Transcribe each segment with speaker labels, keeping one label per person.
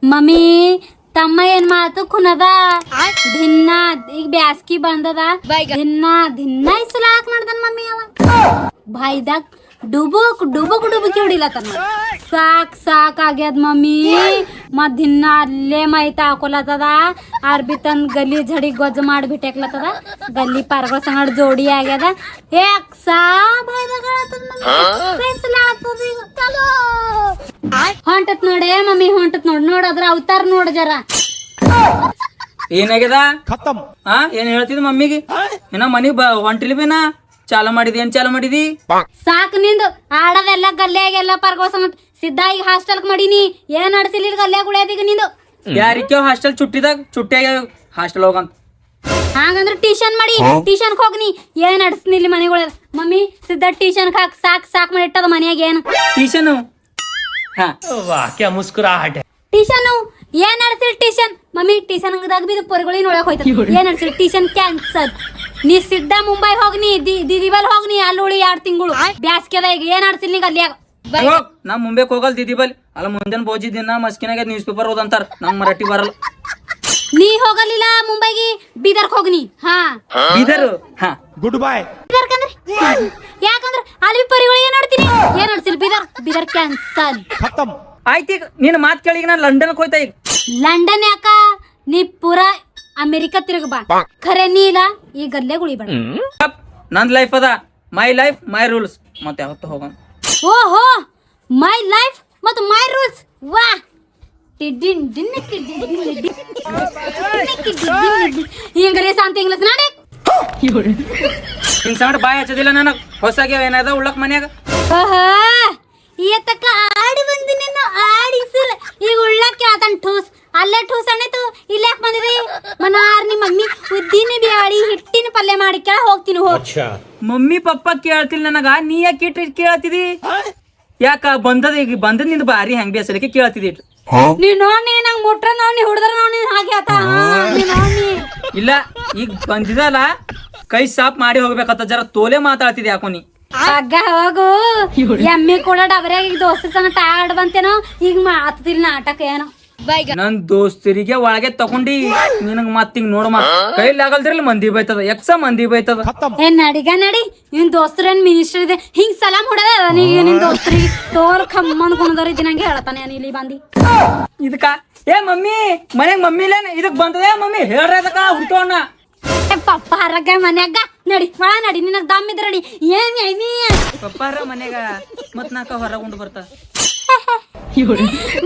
Speaker 1: Mummy ತಮ್ಮ ಏನ್ ಮಾತು ಕುನದ ದಿನ ಈಗ ಬ್ಯಾಸ್ಗಿ ಬಂದದ ದಿನ ಇಸಲಾಕ್ ಮಾಡ್ದನ್ ಮಮ್ಮಿ ಅವ ಬಾಯ್ದಾಗ ಡುಬುಕ್ ಹೊಡಿಲತ್ತನ ಸಾಕ್ ಆಗ್ಯದ ಮಮ್ಮಿ ಮತ್ ದಿನ ಅಲ್ಲೇ ಮೈತ ಹಾಕೊಲತ್ತದ ಅರ್ಬಿ ತಂದ್ ಗಲ್ಲಿ ಝಡಿ ಗೊಜ್ಜ ಮಾಡಿಬಿಟ್ಟೆಕ್ಲತ್ತದ ಗಲ್ಲಿ ಪಾರ್ಗಳ ಸಂಗಡ ಜೋಡಿ ಆಗ್ಯದ ಸಾ ಬಾಯ್ದಾಗ ಹೊಂಟತ್ ನೋಡೇ ಮಮ್ಮಿ ಹೊಂಟತ್ ನೋಡ್ ಅದ್ರ ಅವತಾರ ನೋಡ ಜರ
Speaker 2: ಏನಾಗ್ಯದ ಏನ್ ಹೇಳ್ತಿದ್ ಮಮ್ಮಿಗೆ ಇನ್ನ ಮನಿಗ್ ಹೊಂಟಿಲ್ ಬಿನ ಚಾಲು ಮಾಡಿದಿ ಏನ್ ಚಾಲು ಮಾಡಿದಿ
Speaker 1: ಸಾಕ್ ನಿಂದು ಆಡದೆಲ್ಲ ಗಲ್ಯಾಗೆಲ್ಲ ಪರ್ಗೋಸ ಸಿದ್ಧ ಈಗ ಹಾಸ್ಟೆಲ್ ಮಾಡೀನಿ ಏನ್ ನಡ್ಸಿಲ್ಲ ಗಲ್ಯಾಗ ಉಳಿಯೋದೀಗ ನಿಂದು
Speaker 2: ಯಾರಿಕ್ಯೋ ಹಾಸ್ಟೆಲ್ ಚುಟ್ಟಿಯಾಗ ಹಾಸ್ಟೆಲ್ ಹೋಗಂತ
Speaker 1: ಹಾಗಂದ್ರ ಟ್ಯೂಷನ್ ಮಾಡಿ ಟ್ಯೂಷನ್ ಹೋಗ್ನಿ ಏನ್ ನಡ್ಸ್ನಿಲ್ಲಿ ಮನೆಗಳ ಮಮ್ಮಿ ಸಿದ್ಧ ಟ್ಯೂಷನ್ ಹಾಕ್ ಸಾಕ್ ಮಾಡಿ ಇಟ್ಟದ ಮನ್ಯಾಗ ಏನು
Speaker 2: ಟ್ಯೂಷನ್
Speaker 1: ಟ್ಯೂಷನ್ ಏನ್ ನಡ್ಸಿಲ್ ಟ್ಯೂಷನ್ ಮಮ್ಮಿ ಟ್ಯೂಷನ್ ಬಿ ಪೊರಿಗಳು ನೋಡಕ್ ಹೋಯ್ತ ಏನ್ ನಡ್ಸಿಲ್ ಟ್ಯೂಷನ್ ಕ್ಯಾನ್ಸಲ್ ನೀ ಸಿದ್ಧ ಮುಂಬೈ ಹೋಗ್ನಿ ದಿದಿಬಲ್ ಹೋಗ್ನಿ ಅಲ್ಲಿ ಉಳಿ 2 ತಿಂಗಳು ಬ್ಯಾಸ್ಗೆದ ಈಗ ಏನ್ ನಡ್ಸಿಲ್ ನೀ ಅಲ್ಲಿಯಾಗ
Speaker 2: ನಾ ಮುಂಬೈಕ್ ಹೋಗಲ್ ದಿದಿಬಲ್ ಅಲ್ಲ ಮುಂಜಾನೆ ಬೋಜಿ ದಿನ ಮಸ್ಕಿನಾಗ ನ್ಯೂಸ್ ಪೇಪರ್ ಓದಂತಾರ ನಂಗ್ ಮರಾಠಿ ಬರಲ್ಲ
Speaker 1: ನೀ ಹೋಗಲಿಲ್ಲ ಮುಂಬೈಗೆ ಬೀದರ್ಕ್ ಹೋಗ್ನಿ
Speaker 2: ಬೀದರ್
Speaker 3: ಗುಡ್ ಬೈ
Speaker 1: ಯಾಕಂದ್ರ ಅಲ್ಲಿ ಪರಿಗಳು ಏನ್ ನೋಡ್ತೀನಿ ಏನ್ ನೋಡ್ಸಿಲ್ ಬೀದರ್ ಕ್ಯಾನ್ಸಲ್
Speaker 2: ಆಯ್ತೀಗ ನಿನ್ ಮಾತ್ ಕೇಳಿ ನಾ ಲಂಡನ್ ಹೋಯ್ತಾ ಈಗ
Speaker 1: ಲಂಡನ್ ಯಾಕ ನೀ ಪೂರಾ ಅಮೆರಿಕಾ ತಿರುಗ ಬಾ ಖರೆ ನೀ ಇಲ್ಲ ಈ ಗಲ್ಲೆ ಗುಳಿಬೇಡ
Speaker 2: ನಂದ್ ಲೈಫ್ ಅದ ಮೈ ಲೈಫ್ ಮೈ ರೂಲ್ಸ್ ಮತ್ತೆ ಯಾವತ್ತು ಹೋಗೋಣ
Speaker 1: ಓಹೋ ಮೈ ಲೈಫ್ ಮತ್ತು ಮೈ ರೂಲ್ಸ್ ವಾ ಇಂಗ್ಲೀಷ್ ಅಂತ ಇಂಗ್ಲೀಷ್ ನಾಡಿ
Speaker 2: ನಿನ್ ಸಂಗಡ ಬಾಯ್ ಹಚ್ಚದಿಲ್ಲ ನನಗ್ ಹೊಸಾಗ್ಯಾವ ಏನಾದ ಉಳ್ಳಕ್ ಮನ್ಯಾಗ
Speaker 1: ತಕ್ಕ ಆಡಿ ಬಂದಿನಿ ಆಡಿಸಿಲ್ಲ ಈಗ ಉಳ್ಳಕ್ಕೆ ಆತನ್ ಠೂಸ್ ಅಲ್ಲೇ ಠೂಸ್ ಅಣ್ಣಿತು ಇಲ್ಲೇ ಯಾಕೆ ಬಂದಿರಿ ಮನಾರ್ ನಿಮ್ಮ ಮಮ್ಮಿ ಉದ್ದಿನ ಬ್ಯಾಳಿ ಹಿಟ್ಟಿನ ಪಲ್ಯ ಮಾಡಿ ಕೇಳ ಹೋಗ್ತೀನಿ
Speaker 2: ಮಮ್ಮಿ ಪಪ್ಪ ಕೇಳ್ತಿಲ್ಲ ನನಗ ನೀ ಯಾಕೆ ಕೇಳ್ತಿದಿ ಯಾಕ ಈಗ ಬಂದದ್ ನಿಂದ ಬಾರಿ ಹೆಂಗ್ ಬೇಸಲಿಕ್ಕೆ ಕೇಳ್ತಿದಿ
Speaker 1: ನೀ ನೋಡಿ ನಂಗ್ ಮುಟ್ರ ನೋಡಿ ಹುಡ್ದ್ರ ನೋಡಿ ಹಾಗೆ ಆತ
Speaker 2: ಇಲ್ಲ ಈಗ ಬಂದಿದಲ್ಲ ಕೈ ಸಾಪ್ ಮಾಡಿ ಹೋಗ್ಬೇಕತ್ತ ಜರ ತೋಲೆ ಮಾತಾಡ್ತಿದ್ ಯಾಕೋ ನೀ
Speaker 1: ಆಗ ಹೋಗು ಎಮ್ಮಿ ಕೂಡ ಡಬರ್ಯಾಗ ಈಗ ದೋಸ್ತರ ಸಂಗಟ ಆಡ್ ಬಂತೇನೋ ಈಗ ಮಾತದಿಲ್ಲ ನಾಟಕ ಏನೋ
Speaker 2: ನನ್ ದೋಸ್ತರಿಗೆ ಒಳಗೆ ತಗೊಂಡಿ ನಿನಗ್ ಮತ್ತಿಂಗ್ ನೋಡ ಕೈಲಿ ಆಗಲ್ದ್ರಲ್ಲ ಮಂದಿ ಬೈತದ ಮಂದಿ ಬೈತದ
Speaker 1: ಏನ್ ನಡಿಗ ನಡಿ ನಿನ್ ದೋಸ್ತರ ಏನ್ ಮಿನಿಸ್ಟರ್ ಇದೆ ಹಿಂಗ್ ಸಲಾಮ್ ಹೊಡದ ನೀಗ ನಿನ್ ದೋಸ್ತರಿಗೆ ತೋಲ್ ಖಮ್ಮನ್ ಕುಣದವ್ರ ಇದ್ದಂಗೆ ಹೇಳ್ತಾನೆ ನಾನು ಇಲ್ಲಿ ಬಂದಿ
Speaker 2: ಇದಕ್ಕ ಏ ಮಮ್ಮಿ ಮನ್ಯಾಗ ಮಮ್ಮಿ ಇಲ್ಲೇನ ಇದಕ್ ಬಂದದ ಮಮ್ಮಿ ಹೇಳ್ರ ಇದಕ್ಕ ಹುಡ್ಕೋಣ
Speaker 1: ಪಪ್ಪ ಹರಗ ಮನ್ಯಾಗ ನಡಿ ಒಳ ನಡಿ ನಿನಗ್ ದಮ್ ಇದ್ರ ನಡಿ ಏನ್
Speaker 2: ಪಪ್ಪಾರ ಮನ್ಯಾಗ ಮತ್ ನಾಕ ಹೊರಗೊಂಡು ಬರ್ತ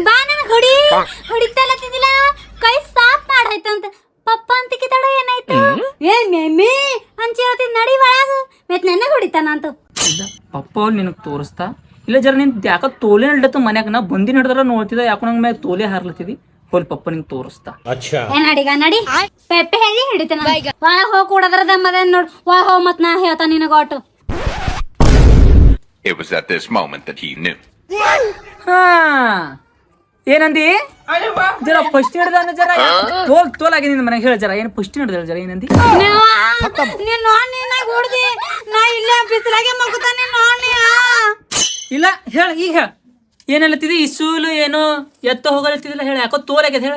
Speaker 1: ಬಾ ನನ್ ಹೊಡಿತಲ್ಲತ್ತಿದಿಲ್ಲ ಕೈ ಸಾಫ್ ಮಾಡಾಯ್ತಂತ ಪಪ್ಪ ಅಂತ ಕಿತಾಡ ಏನಾಯ್ತು ಏನ್ ಮೇಮಿ ಅಂತ ಹೇಳ್ತಿದ್ ನಡಿ ಒಳಗ ಮತ್ ನನ್ನ ಹೊಡಿತಾನ ಅಂತ
Speaker 2: ಪಪ್ಪ ಅವ್ರು ನಿನಗ್ ತೋರಿಸ್ತಾ ಇಲ್ಲ ಜರ ನಿನ್ ಯಾಕ ತೋಲೆ ನಡ್ಲತ್ತ ಮನ್ಯಾಗ ನಾ ಬಂದಿ ನಡ್ದಾರ ನೋಡ್ತಿದ ಯಾಕ ನಂಗ್ ಮ್ಯಾಗ ತೋಲೆ ಹಾರ್ಲತ್ತಿದಿ ಹೋಲ್ ಪಪ್ಪ ನಿಂಗ್ ತೋರಿಸ್ತಾ
Speaker 1: ಏನ್ ನಡಿಗ ನಡಿ ಪೆಪ್ಪೆ ಹೇಳಿ ಹಿಡಿತಾನ ಒಳ ಹೋಗ್ ಕೂಡದ್ರ ದಮ್ಮದೇನ್ ನೋಡ್ ಒಳ ಹೋಗ್ ಮತ್ ನಾ ಹೇಳ್ತಾ ನಿನಗ ಒಟ್ಟು
Speaker 4: It was at this moment that he knew.
Speaker 2: ಏನಂದಿ ಜರ ಫಸ್ಟ್ ಹಿಡ್ದ ಜರ ತೋಲ್ ಆಗಿ ನಿನ್ ಮನೆಗೆ ಹೇಳ ಜರ ಏನ್ ಫಸ್ಟ್ ಹಿಡ್ದ ಜರ ಏನಂದಿ
Speaker 1: ನೀನ್ ನೋಡಿ ಹೊಡ್ದಿ ನಾ ಇಲ್ಲೇ ಬಿಸಿಲಾಗೆ ಮಗುತಾನೆ ನೋಡಿ
Speaker 2: ಇಲ್ಲ ಹೇಳ ಈಗ ಹೇಳ ಏನಲ್ಲತ್ತಿದಿ ಇಸೂಲು ಏನೋ ಎತ್ತ ಹೋಗಲತ್ತಿದಿಲ್ಲ ಹೇಳ ಯಾಕೋ ತೋಲ್ ಆಗ್ಯದ ಹೇಳ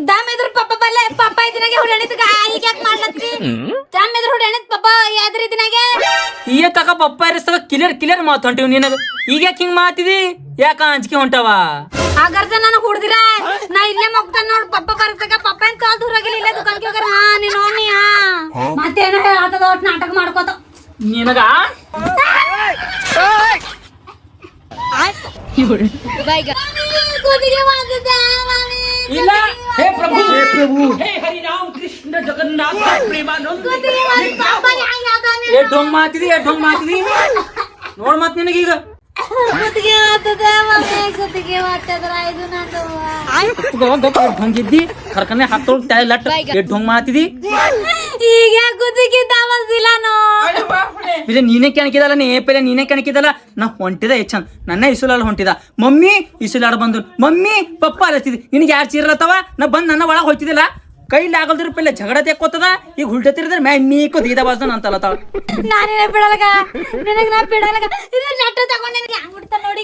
Speaker 1: ದಮ್ ಎದುರು ಪಪ್ಪ ಬಲ್ಲ ಪಪ್ಪ ಇದನಾಗೆ ಹುಡಣಿದ್ಗ ಈಗ ಯಾಕೆ ಮಾಡ್ಲತ್ರಿ ದಮ್ ಎದುರು ಹುಡಣಿದ್ ಪಪ್ಪ ಯಾದ್ರ ಇದನಾಗೆ
Speaker 2: ಈಗ ತಕ ಪಪ್ಪ ಇರಿಸ್ತವ ಕ್ಲಿಯರ್ ಮಾತು ಹೊಂಟಿವ್ ನಿನಗ ಈಗ ಯಾಕೆ ಹಿಂಗ್ ಮಾತಿದಿ ಯಾಕ ಅಂಜಿಕೆ ಹೊಂಟವ
Speaker 1: ಆಗರ್ಸ ನಾನು ಹುಡ್ದಿರ ನಾ ಇಲ್ಲೇ ಮಗ್ತಾನ ನೋಡ್ ಪಪ್ಪ ಬರ್ಸಕ ಪಪ್ಪ ಅಂತ ಕಾಲ್ ದೂರ ಆಗಿಲ್ಲ ಇಲ್ಲೇ ದುಕಾನ್ಗೆ ಹೋಗ್ಯಾರ ನೀ ನೋಡಿ ಮತ್ತೇನೋ ಹೇಳತ್ತದ ಒಟ್ಟು ನಾಟಕ ಮಾಡ್ಕೋತ
Speaker 2: ನಿನಗ ಇಲ್ಲ ಹೇ ಪ್ರಭು ಹೇ ಹರಿರಾಮ್ ಕೃಷ್ಣ ಜಗನ್ನಾಥ ಪ್ರೇಮಾನಂದ ಎಷ್ಟೊಂಗ್ ಮಾತಿದಿ ನೋಡ್ ಮತ್ ನಿನಗೀಗ ಢೊಂಗಿದ್ದಿ ಕರ್ಕನೆ ಹಾಕ್ತೊಳ್ ಲಟ್ ಢೊಂಗ್ ಮಾತಿದಿ
Speaker 1: ಈಗ ಗುದಿಗಿದ್ದಾವಸಿಲ್ಲ
Speaker 2: ನೀನೇ ಕೆಣಕಿದಲ್ಲ ನೀನೇ ಕೆಣಕಿದಲ್ಲ ನಾ ಹೊಂಟಿದ ಹೆಚ್ಚಂದ್ ನನ್ನ ಇಸುಲಲ್ಲಿ ಹೊಂಟಿದ ಮಮ್ಮಿ ಇಸುಲಾಡ ಬಂದು ಮಮ್ಮಿ ಪಪ್ಪ ಅಲ್ಲತ್ತಿದಿ ನಿನಗೆ ಯಾರು ಚೀರಲತ್ತವ ನಾ ಬಂದ್ ನನ್ನ ಒಳಗೆ ಹೋಯ್ತಿದಿಲ್ಲ ಕೈಲಿ ಆಗಲ್ದ್ರ ಪಲ್ಲೆ ಜಗಳ ತೆಕ್ಕೋತದ ಈಗ ಉಲ್ಟತಿರಿದ್ರೆ ಮ್ಯಾನ್ಮೀಕೋ ದೀದ ಬಾಜನ್ ಅಂತಲ್ಲತ್ತಾಳ
Speaker 1: ನಾನೇನ ಬಿಡಲಗ ನಿನಗೆ ನಾ ಬಿಡಲಗ ಇದು ನಟ್ಟು ತಗೊಂಡು ನಿನಗೆ ಆಗ್ಬಿಡ್ತ ನೋಡಿ